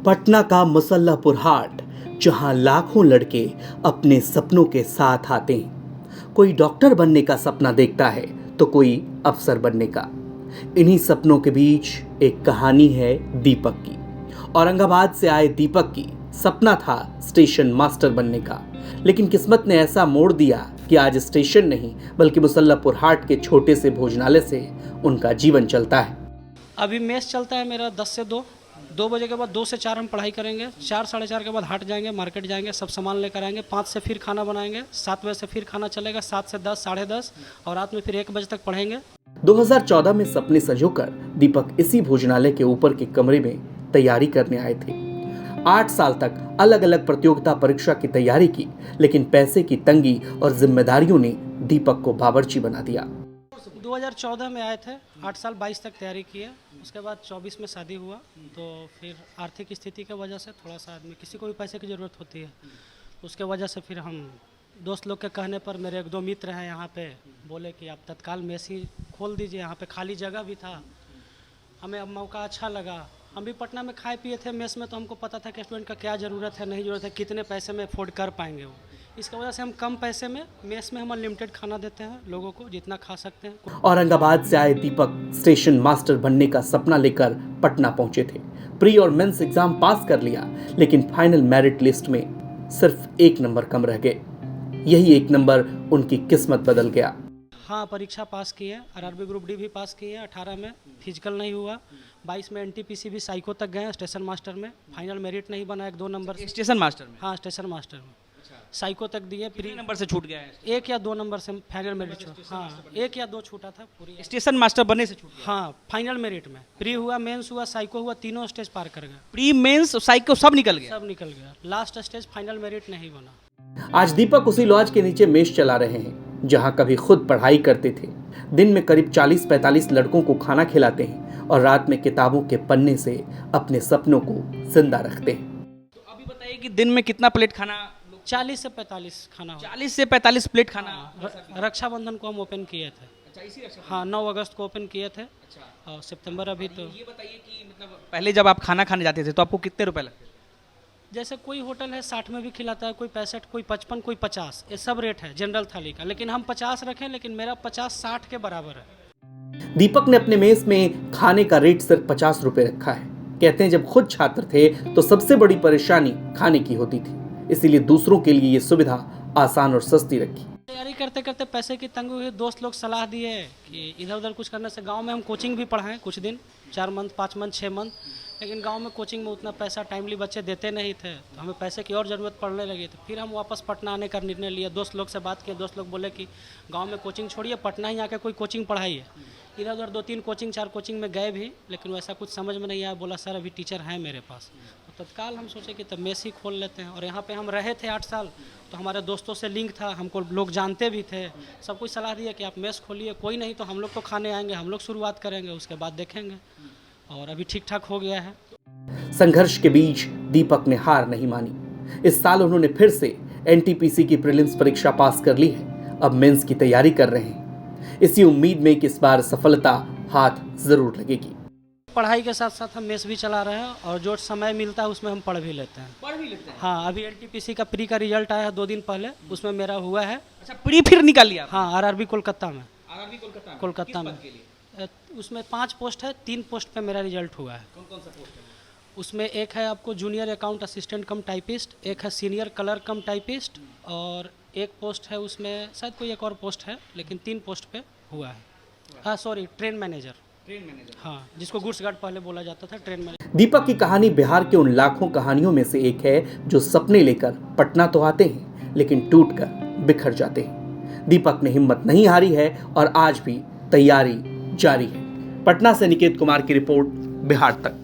पटना का मुसल्लापुर हाट, जहां लाखों लड़के अपने सपनों के साथ आते हैं। कोई डॉक्टर बनने का सपना देखता है तो कोई अफसर बनने का। इन्हीं सपनों के बीच एक कहानी है दीपक की। औरंगाबाद से आए दीपक की सपना था स्टेशन मास्टर बनने का, लेकिन किस्मत ने ऐसा मोड़ दिया कि आज स्टेशन नहीं बल्कि मुसल्लापुर हाट के छोटे से भोजनालय से उनका जीवन चलता है। अभी मेस चलता है मेरा 10 से 2 बजे के बाद 2 से 4 हम पढ़ाई करेंगे, 4 साढ़े 4 के बाद हाट जाएंगे, मार्केट जाएंगे, सब सामान लेकर आएंगे, 5 से फिर खाना बनाएंगे, 7 बजे से फिर खाना चलेगा, 7 से 10 साढ़े 10 और रात में फिर 1 बजे तक पढ़ेंगे। 2014 में सपने संजोकर दीपक इसी भोजनालय के ऊपर के कमरे में तैयारी करने आए थे। 8 साल तक अलग अलग प्रतियोगिता परीक्षा की तैयारी की, लेकिन पैसे की तंगी और जिम्मेदारियों ने दीपक को बावर्ची बना दिया। 2014 में आए थे, 8 साल 22 तक तैयारी की है। उसके बाद 24 में शादी हुआ, तो फिर आर्थिक स्थिति की वजह से थोड़ा सा आदमी किसी को भी पैसे की ज़रूरत होती है, उसके वजह से फिर हम दोस्त लोग के कहने पर मेरे 1-2 मित्र हैं यहाँ पे, बोले कि आप तत्काल मेस ही खोल दीजिए। यहाँ पे खाली जगह भी था, हमें अब मौका अच्छा लगा। हम भी पटना में खाए पिए थे मेस में, तो हमको पता था कि स्टूडेंट का क्या ज़रूरत है, नहीं ज़रूरत है, कितने पैसे में अफोर्ड कर पाएंगे वो। इसकी वजह से हम कम पैसे में मेस में हम अनलिमिटेड खाना देते हैं लोगों को, जितना खा सकते हैं। औरंगाबाद से आए दीपक स्टेशन मास्टर बनने का सपना लेकर पटना पहुंचे थे। प्री और मेंस एग्जाम पास कर लिया, लेकिन फाइनल मेरिट लिस्ट में सिर्फ 1 नंबर कम रह गए। यही 1 नंबर उनकी किस्मत बदल गया। हाँ, परीक्षा पास की है, आरआरबी ग्रुप डी भी पास की है। 18 में फिजिकल नहीं हुआ, 22 में एनटीपीसी भी साइको तक गए स्टेशन मास्टर में। फाइनल मेरिट नहीं बना 1-2 नंबर से। स्टेशन मास्टर में? हाँ, स्टेशन मास्टर में साइको तक दिए। कितने नंबर से छूट गया है? 1 या 2 नंबर से फाइनल मेरिट छूटा। हाँ, 1 या 2 छूटा था पूरी। स्टेशन मास्टर बनने से छूट गया? हाँ, फाइनल मेरिट में प्री हुआ, मेंस हुआ, साइको हुआ, तीनों स्टेज पार कर गए। प्री मेंस साइको सब निकल गया? सब निकल गया, लास्ट स्टेज फाइनल मेरिट नहीं बना। आज दीपक उसी लॉज के नीचे मेस चला रहे हैं, जहां कभी खुद पढ़ाई करते थे। दिन में करीब 40-45 लड़कों को खाना खिलाते हैं और रात में किताबों के पन्ने से अपने सपनों को जिंदा रखते हैं। तो अभी बताइए कि दिन में कितना प्लेट खाना? 40 से 45 खाना हो। 40 से 45 प्लेट खाना? रक्षाबंधन को हम ओपन किए थे। अच्छा, इसी रक्षा? हाँ, 9 अगस्त को ओपन किए थे। अच्छा। और सितंबर अभी तो। ये बताइए कि मतलब पहले जब आप खाना खाने जाते थे तो आपको कितने रुपए लगते थे? जैसे कोई होटल है 60 में भी खिलाता है, कोई 65, कोई 55, कोई 50, ये सब रेट है जनरल थाली का। लेकिन हम 50 रखें, लेकिन मेरा 50-60 के बराबर है। दीपक ने अपने मेस में खाने का रेट सिर्फ 50 रुपए रखा है। कहते हैं जब खुद छात्र थे तो सबसे बड़ी परेशानी खाने की होती थी, इसीलिए दूसरों के लिए ये सुविधा आसान और सस्ती रखी। तैयारी करते करते पैसे की तंगी हुई, दोस्त लोग सलाह दिए कि इधर उधर कुछ करने से। गांव में हम कोचिंग भी पढ़ाएं कुछ दिन, 4 मंथ, 5 मंथ, 6 मंथ, लेकिन गांव में कोचिंग में उतना पैसा टाइमली बच्चे देते नहीं थे, तो हमें पैसे की और ज़रूरत पड़ने लगी। तो फिर हम वापस पटना आने का निर्णय लिया। दोस्त लोग से बात किए, दोस्त लोग बोले कि गांव में कोचिंग छोड़िए, पटना ही आके कोई कोचिंग पढ़ाइए। इधर उधर 2-3 कोचिंग 4 कोचिंग में गए भी, लेकिन वैसा कुछ समझ में नहीं आया। बोला सर अभी टीचर हैं मेरे पास। तो तत्काल हम सोचे कि तब मेस ही खोल लेते हैं। और यहाँ पे हम रहे थे 8 साल, तो हमारे दोस्तों से लिंक था, हमको लोग जानते भी थे। सब कुछ सलाह दिया कि आप मेस खोलिए, कोई नहीं तो हम लोग तो खाने आएंगे, हम लोग शुरुआत करेंगे, उसके बाद देखेंगे। और अभी ठीक ठाक हो गया है। संघर्ष के बीच दीपक ने हार नहीं मानी। इस साल उन्होंने फिर से एनटीपीसी की प्रीलिम्स परीक्षा पास कर ली है। अब मेंस की तैयारी कर रहे हैं, इसी उम्मीद में कि इस बार सफलता हाथ जरूर लगेगी। पढ़ाई के साथ साथ हम मेस भी चला रहे हैं, और जो समय मिलता है उसमें हम पढ़ भी लेते हैं। पढ़ भी लेते हैं? हाँ, अभी एनटीपीसी का प्री का रिजल्ट आया है 2 दिन पहले, उसमें मेरा हुआ है। अच्छा, प्री फिर निकाल लिया? हाँ, आरआरबी कोलकाता में। आरआरबी कोलकाता? कोलकाता में उसमें 5 पोस्ट है, 3 पोस्ट पे मेरा रिजल्ट हुआ है। कौन कौन सा पोस्ट है? उसमें एक है आपको जूनियर अकाउंट असिस्टेंट कम टाइपिस्ट, एक है सीनियर कलर कम टाइपिस्ट, और एक पोस्ट है उसमें शायद कोई एक और पोस्ट है, लेकिन 3 पोस्ट पे हुआ है। हाँ सॉरी, ट्रेन मैनेजर। हाँ, जिसको गुड्स गार्ड पहले बोला जाता था, ट्रेन मैनेजर। दीपक की कहानी बिहार के उन लाखों कहानियों में से एक है जो सपने लेकर पटना तो आते हैं, लेकिन टूटकर बिखर जाते हैं। दीपक ने हिम्मत नहीं हारी है और आज भी तैयारी जारी है। पटना से निकेत कुमार की रिपोर्ट, बिहार तक।